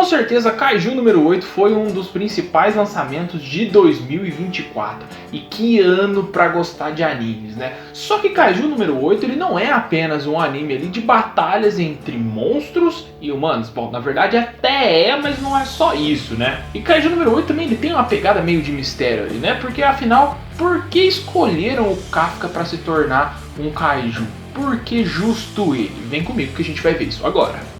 certeza, Kaiju número 8 foi um dos principais lançamentos de 2024. E que ano pra gostar de animes, né? Só que Kaiju número 8 ele não é apenas um anime ali de batalhas entre monstros e humanos. Bom, na verdade até é, mas não é só isso, né? E Kaiju número 8 também ele tem uma pegada meio de mistério ali, né? Porque afinal, por que escolheram o Kafka para se tornar um Kaiju? Por que justo ele? Vem comigo que a gente vai ver isso agora.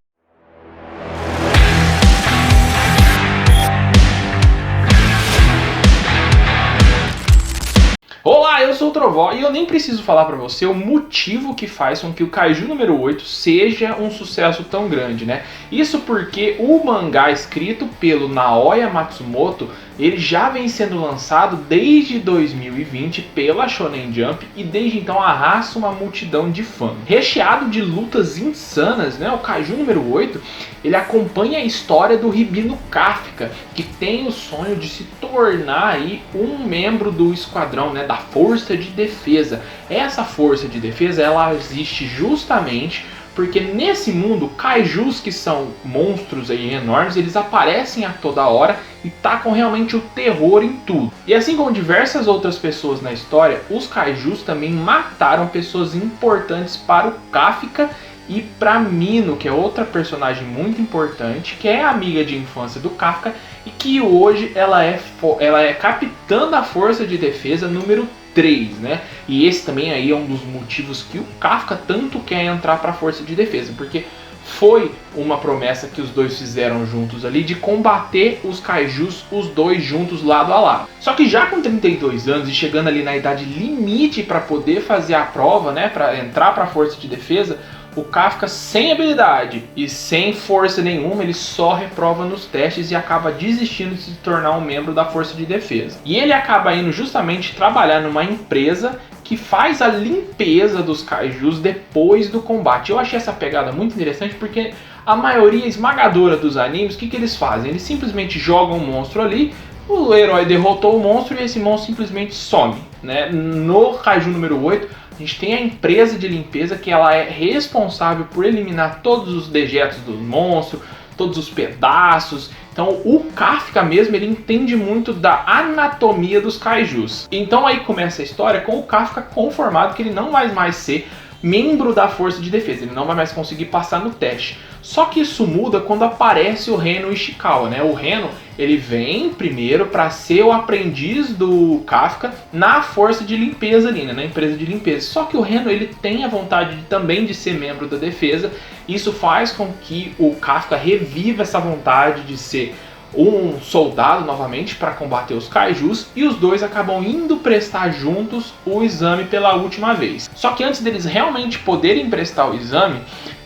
Olá, eu sou o Trovó e eu nem preciso falar pra você o motivo que faz com que o Kaiju número 8 seja um sucesso tão grande, né? Isso porque o mangá escrito pelo Naoya Matsumoto, ele já vem sendo lançado desde 2020 pela Shonen Jump e desde então arrasta uma multidão de fãs. Recheado de lutas insanas, né? O Kaiju número 8, ele acompanha a história do Hibino Kafka, que tem o sonho de se tornar aí um membro do esquadrão, né, da Força de Defesa. Essa Força de Defesa, ela existe justamente porque nesse mundo, kaijus, que são monstros aí enormes, eles aparecem a toda hora e tacam realmente o terror em tudo. E assim como diversas outras pessoas na história, os kaijus também mataram pessoas importantes para o Kafka e para Mino, que é outra personagem muito importante, que é amiga de infância do Kafka e que hoje ela é capitã da Força de Defesa número 3, né? E esse também aí é um dos motivos que o Kafka tanto quer entrar para a Força de Defesa, porque foi uma promessa que os dois fizeram juntos ali de combater os kaijus, os dois juntos lado a lado. Só que já com 32 anos e chegando ali na idade limite para poder fazer a prova, né, para entrar para a Força de Defesa, o Kafka, sem habilidade e sem força nenhuma, ele só reprova nos testes e acaba desistindo de se tornar um membro da Força de Defesa. E ele acaba indo justamente trabalhar numa empresa que faz a limpeza dos kaijus depois do combate. Eu achei essa pegada muito interessante porque a maioria esmagadora dos animes, o que eles fazem? Eles simplesmente jogam um monstro ali, o herói derrotou o monstro e esse monstro simplesmente some, né? No Kaiju número 8, a gente tem a empresa de limpeza que ela é responsável por eliminar todos os dejetos do monstro, todos os pedaços. Então o Kafka mesmo, ele entende muito da anatomia dos kaijus. Então aí começa a história com o Kafka conformado que ele não vai mais ser membro da Força de Defesa, ele não vai mais conseguir passar no teste. Só que isso muda quando aparece o Reno Ishikawa, né? O Reno, ele vem primeiro para ser o aprendiz do Kafka na Força de Limpeza ali, né? Na empresa de limpeza. Só que o Reno, ele tem a vontade também de ser membro da defesa. Isso faz com que o Kafka reviva essa vontade de ser um soldado novamente para combater os kaijus, e os dois acabam indo prestar juntos o exame pela última vez. Só que antes deles realmente poderem prestar o exame,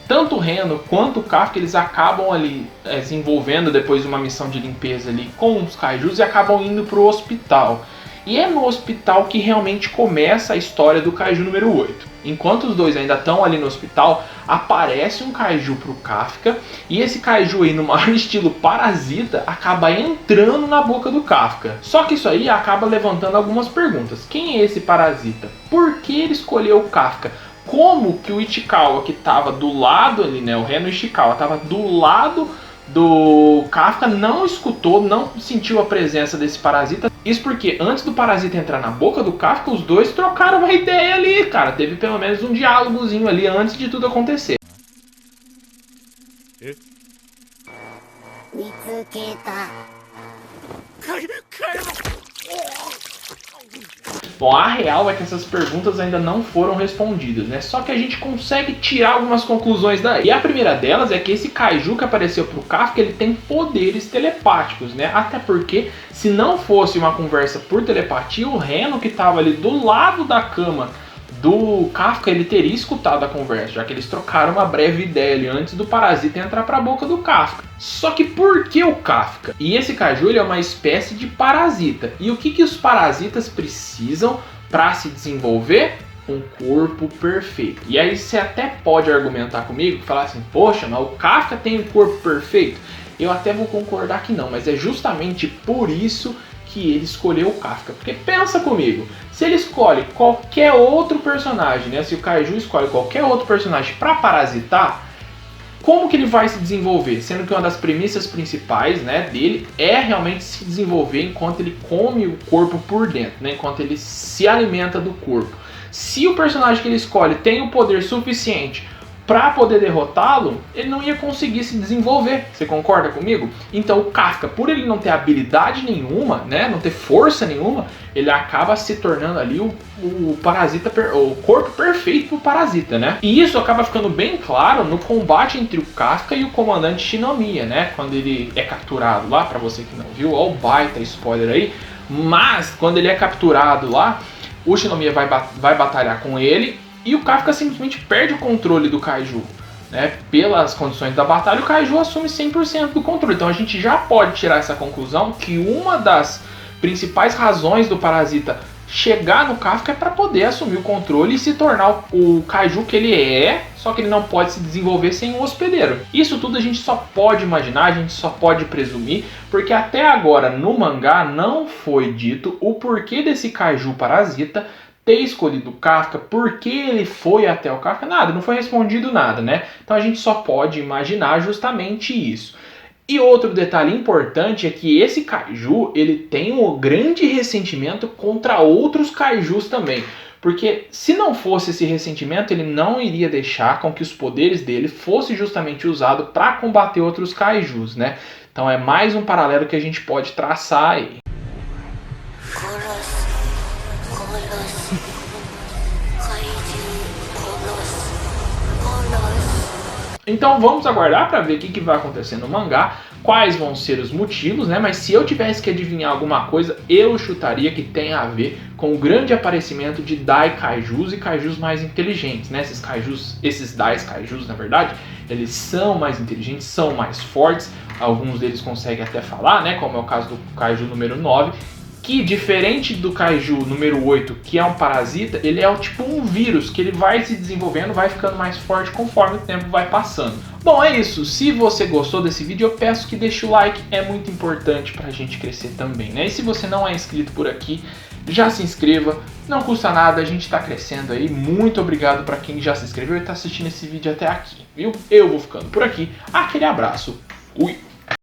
tanto o Reno quanto o Kafka, eles acabam ali se envolvendo depois de uma missão de limpeza ali com os kaijus e acabam indo para o hospital. E é no hospital que realmente começa a história do Kaiju número 8. Enquanto os dois ainda estão ali no hospital, aparece um Kaiju pro Kafka, e esse Kaiju aí, no maior estilo parasita, acaba entrando na boca do Kafka. Só que isso aí acaba levantando algumas perguntas. Quem é esse parasita? Por que ele escolheu o Kafka? Como que o Ishikawa, que estava do lado ali, né, o Reno Ishikawa, estava do lado do Kafka, não escutou, não sentiu a presença desse parasita? Isso porque antes do parasita entrar na boca do Kafka, os dois trocaram uma ideia ali, cara. Teve pelo menos um diálogozinho ali antes de tudo acontecer. Bom, a real é que essas perguntas ainda não foram respondidas, né? Só que a gente consegue tirar algumas conclusões daí. E a primeira delas é que esse Kaiju que apareceu pro Kafka, ele tem poderes telepáticos, né? Até porque, se não fosse uma conversa por telepatia, o Reno, que estava ali do lado da cama do Kafka, ele teria escutado a conversa, já que eles trocaram uma breve ideia ali antes do parasita entrar para a boca do Kafka. Só que por que o Kafka? E esse Kaiju, ele é uma espécie de parasita. E o que os parasitas precisam para se desenvolver? Um corpo perfeito. E aí você até pode argumentar comigo e falar assim, poxa, mas o Kafka tem um corpo perfeito? Eu até vou concordar que não, mas é justamente por isso que ele escolheu o Kafka. Porque pensa comigo, se ele escolhe qualquer outro personagem, né? Se o Kaiju escolhe qualquer outro personagem para parasitar, Como que ele vai se desenvolver? Sendo que uma das premissas principais, né, dele é realmente se desenvolver enquanto ele come o corpo por dentro, né, enquanto ele se alimenta do corpo. Se o personagem que ele escolhe tem o poder suficiente para poder derrotá-lo, ele não ia conseguir se desenvolver. Você concorda comigo? Então o Kafka, por ele não ter habilidade nenhuma, né, não ter força nenhuma, ele acaba se tornando ali o parasita, o corpo perfeito pro parasita, né? E isso acaba ficando bem claro no combate entre o Kafka e o comandante Shinomiya, né? Quando ele é capturado lá, para você que não viu, ó o baita spoiler aí, mas quando ele é capturado lá, o Shinomiya vai batalhar com ele e o Kafka simplesmente perde o controle do Kaiju, né? Pelas condições da batalha, o Kaiju assume 100% do controle. Então a gente já pode tirar essa conclusão que uma das principais razões do parasita chegar no Kafka é para poder assumir o controle e se tornar o Kaiju que ele é, só que ele não pode se desenvolver sem um hospedeiro. Isso tudo a gente só pode imaginar, a gente só pode presumir, porque até agora no mangá não foi dito o porquê desse Kaiju parasita ter escolhido o Kafka, por que ele foi até o Kafka, nada, não foi respondido nada, né? Então a gente só pode imaginar justamente isso. E outro detalhe importante é que esse Kaiju, ele tem um grande ressentimento contra outros Kaijus também. Porque se não fosse esse ressentimento, ele não iria deixar com que os poderes dele fossem justamente usados para combater outros Kaijus, né? Então é mais um paralelo que a gente pode traçar aí. Então vamos aguardar para ver o que vai acontecer no mangá, quais vão ser os motivos, né? Mas se eu tivesse que adivinhar alguma coisa, eu chutaria que tem a ver com o grande aparecimento de Dai Kaijus e Kaijus mais inteligentes, né? Esses Dai Kaijus, na verdade, eles são mais inteligentes, são mais fortes, alguns deles conseguem até falar, né? Como é o caso do Kaiju número 9, que diferente do Kaiju número 8, que é um parasita, ele é tipo um vírus, que ele vai se desenvolvendo, vai ficando mais forte conforme o tempo vai passando. Bom, é isso. Se você gostou desse vídeo, eu peço que deixe o like, é muito importante pra gente crescer também, né? E se você não é inscrito por aqui, já se inscreva, não custa nada, a gente tá crescendo aí. Muito obrigado pra quem já se inscreveu e tá assistindo esse vídeo até aqui, viu? Eu vou ficando por aqui, aquele abraço, fui!